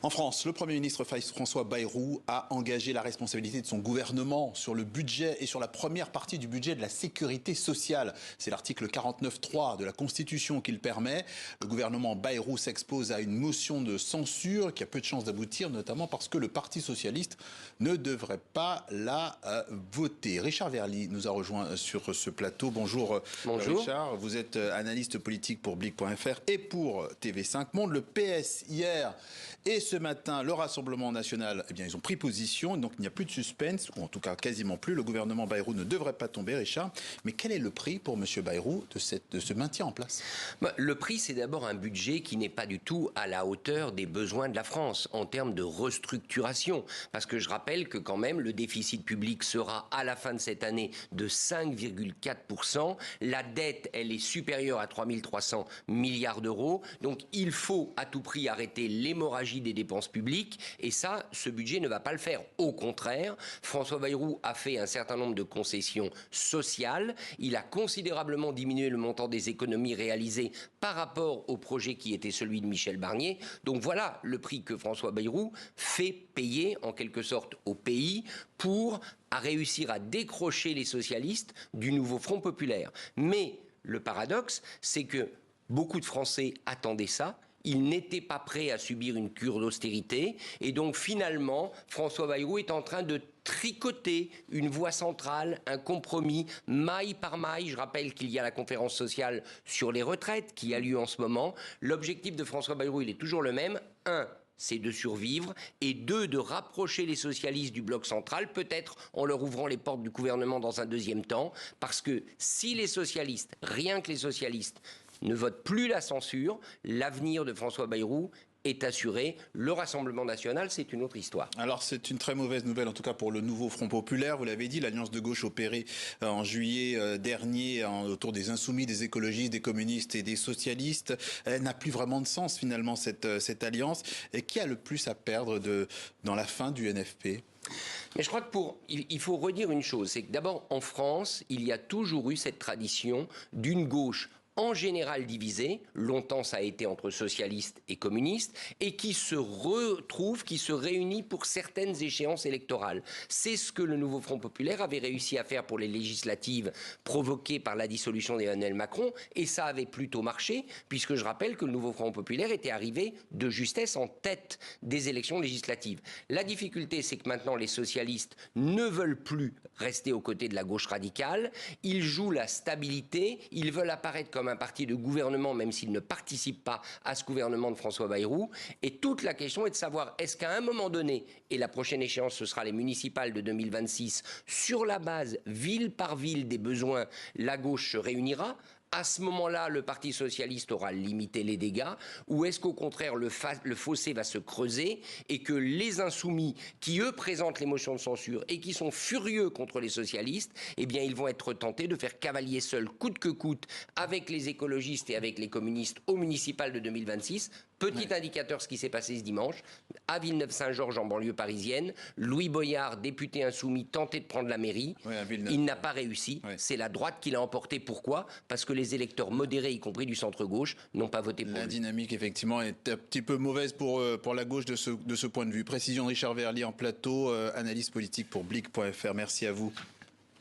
En France, le Premier ministre François Bayrou a engagé la responsabilité de son gouvernement sur le budget et sur la première partie du budget de la sécurité sociale. C'est l'article 49.3 de la Constitution qui le permet. Le gouvernement Bayrou s'expose à une motion de censure qui a peu de chances d'aboutir, notamment parce que le Parti socialiste ne devrait pas la voter. Richard Verly nous a rejoint sur ce plateau. Bonjour, Bonjour. Richard, vous êtes analyste politique pour Blick.fr et pour TV5 Monde. Le PS hier et ce matin, le Rassemblement national, eh bien, ils ont pris position, donc il n'y a plus de suspense, ou en tout cas quasiment plus. Le gouvernement Bayrou ne devrait pas tomber, Richard. Mais quel est le prix pour M. Bayrou de ce maintien en place? Le prix, c'est d'abord un budget qui n'est pas du tout à la hauteur des besoins de la France en termes de restructuration. Parce que je rappelle que quand même, le déficit public sera à la fin de cette année de 5,4%. La dette, elle est supérieure à 3 300 milliards d'euros. Donc il faut à tout prix arrêter l'hémorragie des dépenses publiques, et ça, ce budget ne va pas le faire. Au contraire, François Bayrou a fait un certain nombre de concessions sociales. Il a considérablement diminué le montant des économies réalisées par rapport au projet qui était celui de Michel Barnier. Donc voilà le prix que François Bayrou fait payer en quelque sorte au pays pour réussir à décrocher les socialistes du nouveau Front populaire. Mais le paradoxe, c'est que beaucoup de Français attendaient ça. Ils n'étaient pas prêts à subir une cure d'austérité. Et donc, finalement, François Bayrou est en train de tricoter une voie centrale, un compromis, maille par maille. Je rappelle qu'il y a la conférence sociale sur les retraites qui a lieu en ce moment. L'objectif de François Bayrou, il est toujours le même. 1, c'est de survivre, et 2, de rapprocher les socialistes du bloc central, peut-être en leur ouvrant les portes du gouvernement dans un deuxième temps, parce que si les socialistes, rien que les socialistes, ne votent plus la censure, l'avenir de François Bayrou est assuré. Le Rassemblement national, c'est une autre histoire. Alors c'est une très mauvaise nouvelle, en tout cas pour le nouveau Front populaire. Vous l'avez dit, l'alliance de gauche opérée en juillet dernier autour des insoumis, des écologistes, des communistes et des socialistes, elle n'a plus vraiment de sens finalement cette alliance. Et qui a le plus à perdre dans la fin du NFP ? Mais je crois que il faut redire une chose, c'est que d'abord en France, il y a toujours eu cette tradition d'une gauche en général divisée, longtemps ça a été entre socialistes et communistes, et qui se retrouve, qui se réunit pour certaines échéances électorales. C'est ce que le nouveau Front populaire avait réussi à faire pour les législatives provoquées par la dissolution d'Emmanuel Macron, et ça avait plutôt marché, puisque je rappelle que le nouveau Front populaire était arrivé de justesse en tête des élections législatives. La difficulté, c'est que maintenant les socialistes ne veulent plus rester aux côtés de la gauche radicale, ils jouent la stabilité, ils veulent apparaître comme un parti de gouvernement, même s'il ne participe pas à ce gouvernement de François Bayrou. Et toute la question est de savoir, est-ce qu'à un moment donné, et la prochaine échéance, ce sera les municipales de 2026, sur la base, ville par ville, des besoins, la gauche se réunira. À ce moment-là, le Parti socialiste aura limité les dégâts, ou est-ce qu'au contraire, le fossé va se creuser et que les insoumis, qui eux présentent les motions de censure et qui sont furieux contre les socialistes, eh bien ils vont être tentés de faire cavalier seul, coûte que coûte, avec les écologistes et avec les communistes aux municipales de 2026. Petit indicateur, ce qui s'est passé ce dimanche, à Villeneuve-Saint-Georges, en banlieue parisienne, Louis Boyard, député insoumis, tentait de prendre la mairie. Il n'a pas réussi. C'est la droite qui l'a emporté. Pourquoi ? Parce que les électeurs modérés, y compris du centre-gauche, n'ont pas voté pour lui. La dynamique, effectivement, est un petit peu mauvaise pour la gauche de ce point de vue. Précision, Richard Verly en plateau, analyse politique pour Blick.fr. Merci à vous.